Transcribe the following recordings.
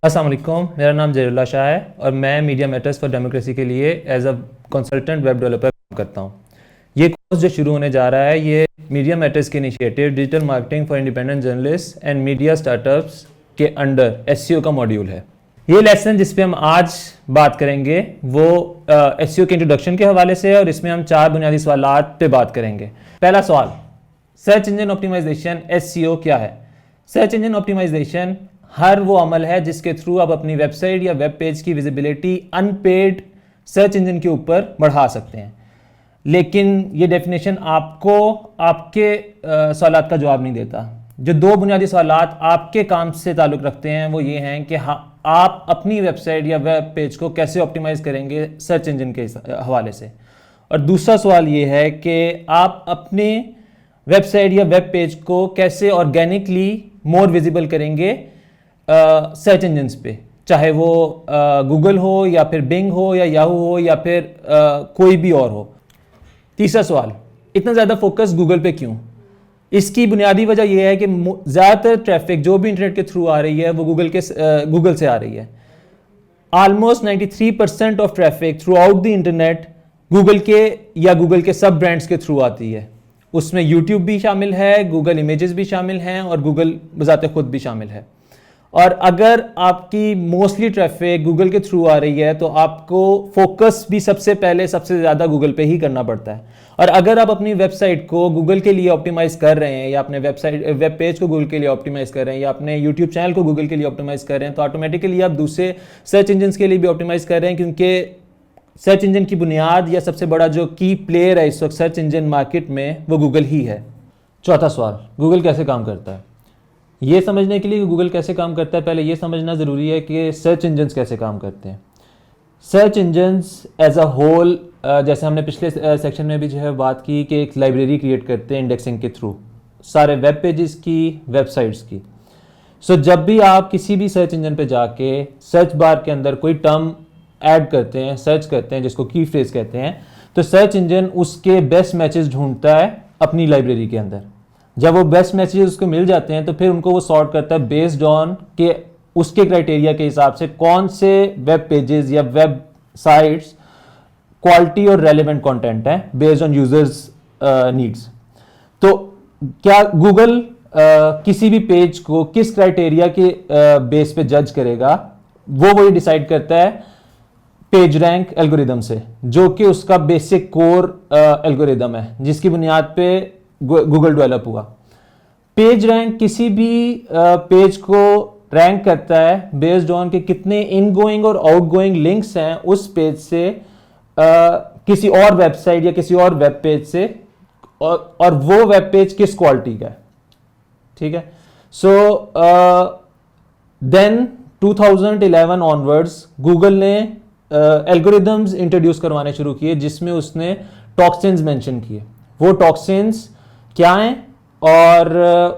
अस्सलाम वालेकुम, मेरा नाम ज़हीरुल्लाह शाह है और मैं मीडिया मैटर्स फॉर डेमोक्रेसी के लिए as a consultant web developer काम करता हूँ। ये कोर्स जो शुरू होने जा रहा है ये मीडिया मैटर्स के initiative digital marketing for independent journalist and media startups के अंडर एसईओ का मॉड्यूल है। ये लेसन जिस पे हम आज बात करेंगे वो एसईओ के इंट्रोडक्शन के हवाले से है और इसमें हम 4 बुनियादी सवालात पे बात करेंगे। पहला सवाल, सर्च इंजन ऑप्टिमाइजेशन एसईओ क्या है? सर्च इंजन ऑप्टिमाइजेशन हर वो अमल है जिसके थ्रू आप अपनी वेबसाइट या वेब पेज की विजिबिलिटी अनपेड सर्च इंजन के ऊपर बढ़ा सकते हैं। लेकिन ये डेफिनेशन आपको आपके सवालात का जवाब नहीं देता। जो 2 बुनियादी सवालात आपके काम से ताल्लुक़ रखते हैं वो ये हैं कि आप अपनी वेबसाइट या वेब पेज को कैसे ऑप्टिमाइज करेंगे सर्च इंजन के हवाले से, और दूसरा सवाल ये है कि आप अपने वेबसाइट या वेब पेज को कैसे ऑर्गेनिकली मोर विजिबल करेंगे सर्च इंजन्स पे, चाहे वो गूगल हो या फिर बिंग हो या याहू हो या फिर कोई भी और हो। तीसरा सवाल, इतना ज़्यादा फोकस गूगल पे क्यों? इसकी बुनियादी वजह यह है कि ज़्यादातर ट्रैफिक जो भी इंटरनेट के थ्रू आ रही है वो गूगल से आ रही है। Almost 93% of traffic through out the internet Google के या गूगल के सब ब्रांड्स के थ्रू आती है। उसमें यूट्यूब भी शामिल है, गूगल इमेजेस भी शामिल हैं और गूगल बजाते खुद भी शामिल है। और अगर आपकी मोस्टली ट्रैफिक गूगल के थ्रू आ रही है तो आपको फोकस भी सबसे पहले सबसे ज़्यादा गूगल पे ही करना पड़ता है। और अगर आप अपनी वेबसाइट को गूगल के लिए ऑप्टिमाइज़ कर रहे हैं या अपने वेब पेज को गूगल के लिए ऑप्टिमाइज़ कर रहे हैं या अपने यूट्यूब चैनल को गूगल के लिए ऑप्टिमाइज़ कर रहे हैं तो ऑटोमेटिकली आप दूसरे सर्च इंजन के लिए भी ऑप्टिमाइज़ कर रहे हैं, क्योंकि सर्च इंजन की बुनियाद या सबसे बड़ा जो की प्लेयर है इस वक्त सर्च इंजन मार्केट में वो गूगल ही है। चौथा सवाल, गूगल कैसे काम करता है? ये समझने के लिए कि गूगल कैसे काम करता है पहले ये समझना ज़रूरी है कि सर्च इंजन्स कैसे काम करते हैं। Search engines as a whole, जैसे हमने पिछले सेक्शन में भी जो है बात की कि एक लाइब्रेरी क्रिएट करते हैं इंडेक्सिंग के थ्रू सारे वेब पेजेस की, वेबसाइट्स की। सो जब भी आप किसी भी सर्च इंजन पे जाके सर्च बार के अंदर कोई टर्म ऐड करते हैं, सर्च करते हैं, जिसको की फ्रेज कहते हैं, तो सर्च इंजन उसके बेस्ट मैचेस ढूंढता है अपनी लाइब्रेरी के अंदर। जब वो बेस्ट मैसेजेस उसको मिल जाते हैं तो फिर उनको वो सॉर्ट करता है बेस्ड ऑन के उसके क्राइटेरिया के हिसाब से कौन से वेब पेजेस या वेब साइट्स क्वालिटी और रेलेवेंट कंटेंट है बेस्ड ऑन यूजर्स नीड्स। तो क्या गूगल किसी भी पेज को किस क्राइटेरिया के बेस पे जज करेगा वो ये डिसाइड करता है पेज रैंक एल्गोरिदम से, जो कि उसका बेसिक कोर एल्गोरिदम है जिसकी बुनियाद पे गूगल डेवलप हुआ। पेज रैंक किसी भी पेज को रैंक करता है बेस्ड ऑन के कितने इनगोइंग और आउटगोइंग लिंक्स हैं उस पेज से किसी और वेबसाइट या किसी और वेब पेज से, और वो वेब पेज किस क्वालिटी का है। ठीक है। सो देन 2011 ऑनवर्ड्स गूगल ने एल्गोरिदम्स इंट्रोड्यूस करवाने शुरू किए जिसमें उसने टॉक्सिन्स मेंशन किए। वो टॉक्सिन्स क्या हैं और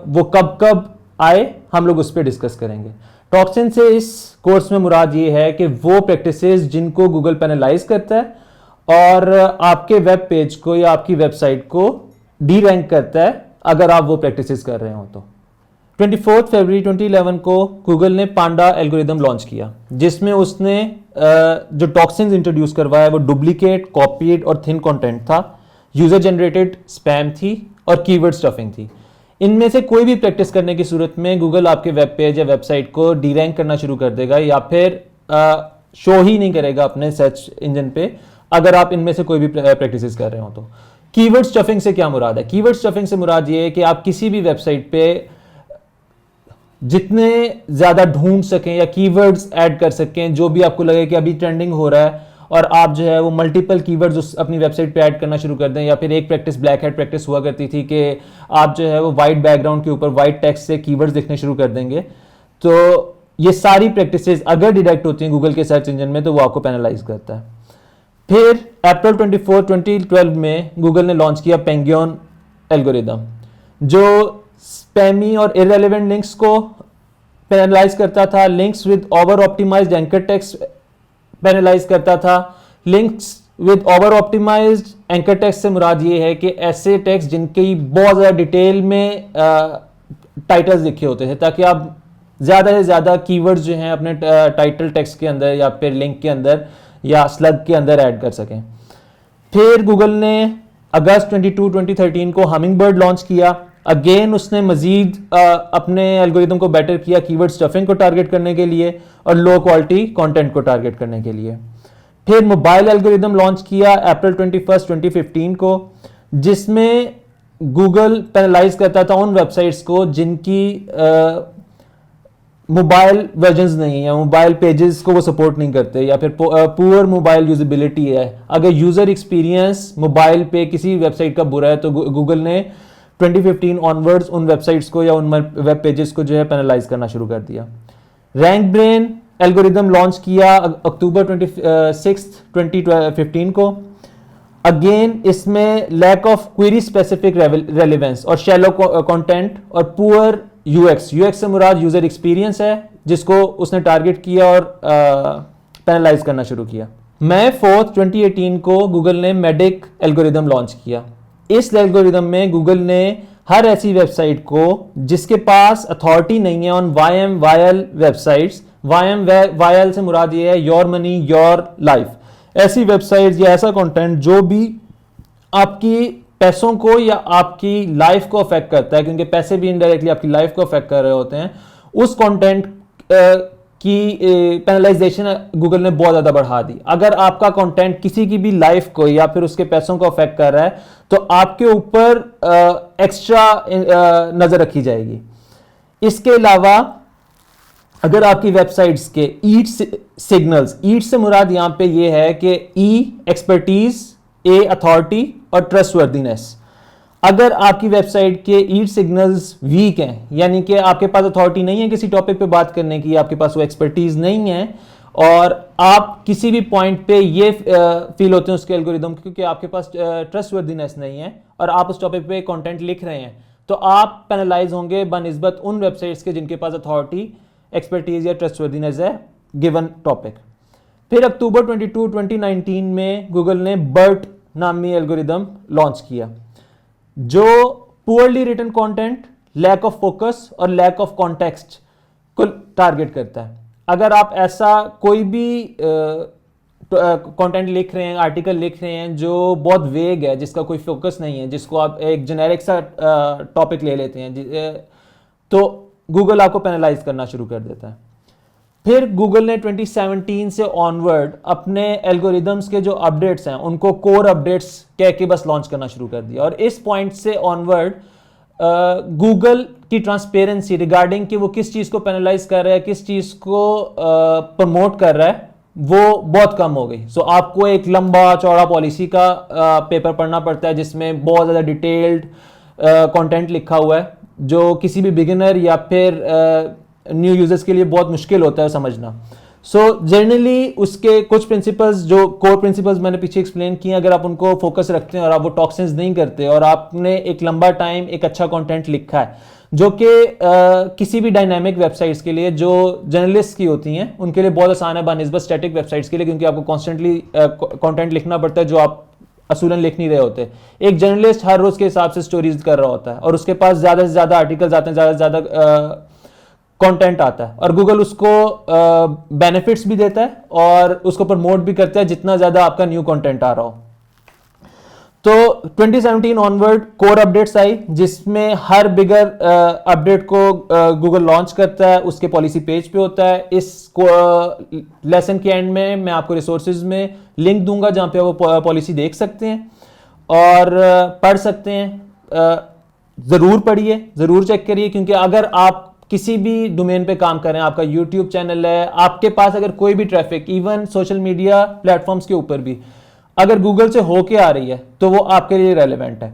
वो कब कब आए हम लोग उस पर डिस्कस करेंगे। टॉक्सिन से इस कोर्स में मुराद ये है कि वो प्रैक्टिसेस जिनको गूगल पेनलाइज करता है और आपके वेब पेज को या आपकी वेबसाइट को डी रैंक करता है अगर आप वो प्रैक्टिसेस कर रहे हो तो। 24 फरवरी 2011 को गूगल ने पांडा एल्गोरिदम लॉन्च किया जिसमें उसने जो टॉक्सिन्स इंट्रोड्यूस करवाया वो डुप्लीकेट, कॉपीड और थिन कंटेंट था, यूजर जनरेटेड स्पैम थी और कीवर्ड स्टफिंग थी। इनमें से कोई भी प्रैक्टिस करने की सूरत में गूगल आपके वेब पेज या वेबसाइट को डी रैंक करना शुरू कर देगा या फिर शो ही नहीं करेगा अपने सर्च इंजन पे अगर आप इनमें से कोई भी प्रैक्टिसेस कर रहे हो तो। कीवर्ड स्टफिंग से क्या मुराद है? कीवर्ड स्टफिंग से मुराद ये है कि आप किसी भी वेबसाइट पे जितने ज़्यादा ढूंढ सकें या कीवर्ड्स ऐड कर सकें जो भी आपको लगे कि अभी ट्रेंडिंग हो रहा है, और आप जो है वो मल्टीपल कीवर्ड्स अपनी वेबसाइट पे ऐड करना शुरू कर दें। या फिर एक प्रैक्टिस ब्लैक हैट प्रैक्टिस हुआ करती थी कि आप जो है वो वाइट बैकग्राउंड के ऊपर वाइट टेक्स्ट से कीवर्ड्स लिखने शुरू कर देंगे। तो ये सारी प्रैक्टिसेस अगर डिटेक्ट होती हैं गूगल के सर्च इंजन में तो वो आपको पेनलाइज करता है। फिर अप्रैल 24, 2012 में गूगल ने लॉन्च किया पेंगुइन एल्गोरिदम जो स्पैमी और इररेलेवेंट लिंक्स को पेनलाइज करता था, links with over optimised anchor text penalise करता था। Links with over optimised anchor text से मुराद ये है कि ऐसे टेक्स्ट जिनकी बहुत ज़्यादा डिटेल में टाइटल्स लिखे होते थे ताकि आप ज़्यादा से ज़्यादा कीवर्ड्स जो हैं अपने टाइटल टेक्स्ट के अंदर या फिर लिंक के अंदर या स्लग के अंदर ऐड कर सकें। फिर गूगल ने अगस्त 22 2013 को हमिंग बर्ड लॉन्च किया। अगेन उसने मजीद अपने एल्गोरिदम को बेटर किया कीवर्ड स्टफिंग को टारगेट करने के लिए और लो क्वालिटी कंटेंट को टारगेट करने के लिए। फिर मोबाइल एल्गोरिदम लॉन्च किया अप्रैल 21 2015 को, जिसमें गूगल पेनलाइज करता था उन वेबसाइट्स को जिनकी मोबाइल वर्जन्स नहीं है, मोबाइल पेजेस को वो सपोर्ट नहीं करते या फिर पुअर मोबाइल यूजेबिलिटी है। अगर यूजर एक्सपीरियंस मोबाइल पे किसी वेबसाइट का बुरा है तो गूगल ने 2015 ऑनवर्ड्स उन वेबसाइट्स को या उन वेब पेजेस को जो है पेनलाइज करना शुरू कर दिया। रैंक ब्रेन एल्गोरिदम लॉन्च किया अक्टूबर 26 2015 को। अगेन इसमें lack of query specific relevance और शैलो कंटेंट और पुअर यूएक्स से मुराद यूजर एक्सपीरियंस है, जिसको उसने टारगेट किया और पेनलाइज करना शुरू किया। मई 4 2018 को गूगल ने मेडिक एल्गोरिदम लॉन्च किया। इस एल्गोरिदम में गूगल ने हर ऐसी वेबसाइट को जिसके पास अथॉरिटी नहीं है ऑन YMYL वेबसाइट्स, YMYL से मुराद ये है योर मनी योर लाइफ, ऐसी वेबसाइट्स या ऐसा कंटेंट जो भी आपकी पैसों को या आपकी लाइफ को अफेक्ट करता है, क्योंकि पैसे भी इनडायरेक्टली आपकी लाइफ को अफेक्ट कर रहे होते हैं, उस कंटेंट की पेनलाइजेशन गूगल ने बहुत ज़्यादा बढ़ा दी। अगर आपका कंटेंट किसी की भी लाइफ को या फिर उसके पैसों को अफेक्ट कर रहा है तो आपके ऊपर एक्स्ट्रा नज़र रखी जाएगी। इसके अलावा अगर आपकी वेबसाइट्स के ईट सिग्नल्स, ईट से मुराद यहां पे ये है कि ई एक्सपर्टीज, ए अथॉरिटी और ट्रस्टवर्दीनेस, अगर आपकी वेबसाइट के ईट सिग्नल्स वीक हैं, यानी कि आपके पास अथॉरिटी नहीं है किसी टॉपिक पे बात करने की, आपके पास वो एक्सपर्टीज नहीं है और आप किसी भी पॉइंट पे ये फील होते हैं उसके एल्गोरिदम क्योंकि आपके पास ट्रस्टवर्दीनेस नहीं है और आप उस टॉपिक पे कंटेंट लिख रहे हैं, तो आप पेनलाइज होंगे बनिस्बत उन वेबसाइट्स के जिनके पास अथॉरिटी, एक्सपर्टीज या ट्रस्टवर्दीनेस है गिवन टॉपिक। फिर अक्टूबर 22 2019 में गूगल ने बर्ट नामी एल्गोरिदम लॉन्च किया, जो poorly written content, lack of focus और लैक ऑफ कॉन्टेक्स्ट को टारगेट करता है। अगर आप ऐसा कोई भी कंटेंट लिख रहे हैं, आर्टिकल लिख रहे हैं जो बहुत वेग है, जिसका कोई फोकस नहीं है, जिसको आप एक जेनेरिक सा टॉपिक ले लेते हैं, तो गूगल आपको पेनलाइज करना शुरू कर देता है। फिर गूगल ने 2017 से ऑनवर्ड अपने एल्गोरिदम्स के जो अपडेट्स हैं उनको कोर अपडेट्स कह के बस लॉन्च करना शुरू कर दिया और इस पॉइंट से ऑनवर्ड गूगल की ट्रांसपेरेंसी रिगार्डिंग कि वो किस चीज़ को पेनलाइज कर रहा है, किस चीज़ को प्रमोट कर रहा है, वो बहुत कम हो गई। सो आपको एक लंबा चौड़ा पॉलिसी का पेपर पढ़ना पड़ता है जिसमें बहुत ज़्यादा डिटेल्ड कंटेंट लिखा हुआ है, जो किसी भी बिगिनर या फिर न्यू यूजर्स के लिए बहुत मुश्किल होता है समझना। सो जनरली उसके कुछ प्रिंसिपल्स, जो कोर प्रिंसिपल्स मैंने पीछे एक्सप्लेन किए, अगर आप उनको फोकस रखते हैं और आप वो टॉक्सिन्स नहीं करते और आपने एक लंबा टाइम एक अच्छा कंटेंट लिखा है, जो कि किसी भी डायनामिक वेबसाइट्स के लिए जो जर्नलिस्ट की होती हैं उनके लिए बहुत आसान है बनिस्बत स्टैटिक वेबसाइट्स के लिए, क्योंकि आपको कॉन्स्टेंटली कंटेंट लिखना पड़ता है जो आप असूलन लिख नहीं रहे होते। एक जर्नलिस्ट हर रोज के हिसाब से स्टोरीज कर रहा होता है और उसके पास ज़्यादा से ज़्यादा आर्टिकल्स आते हैं, ज़्यादा से ज़्यादा कंटेंट आता है और गूगल उसको बेनिफिट्स भी देता है और उसको प्रमोट भी करता है जितना ज़्यादा आपका न्यू कंटेंट आ रहा हो। तो 2017 ऑनवर्ड कोर अपडेट्स आई, जिसमें हर बिगर अपडेट को गूगल लॉन्च करता है, उसके पॉलिसी पेज पे होता है। इस लेसन के एंड में मैं आपको रिसोर्सेज में लिंक दूंगा जहां पे वो पॉलिसी देख सकते हैं और पढ़ सकते हैं। ज़रूर पढ़िए, ज़रूर चेक करिए, क्योंकि अगर आप किसी भी डोमेन पे काम कर रहे हैं, आपका यूट्यूब चैनल है, आपके पास अगर कोई भी traffic even social media platforms के ऊपर भी अगर गूगल से होके आ रही है तो वो आपके लिए रेलेवेंट है।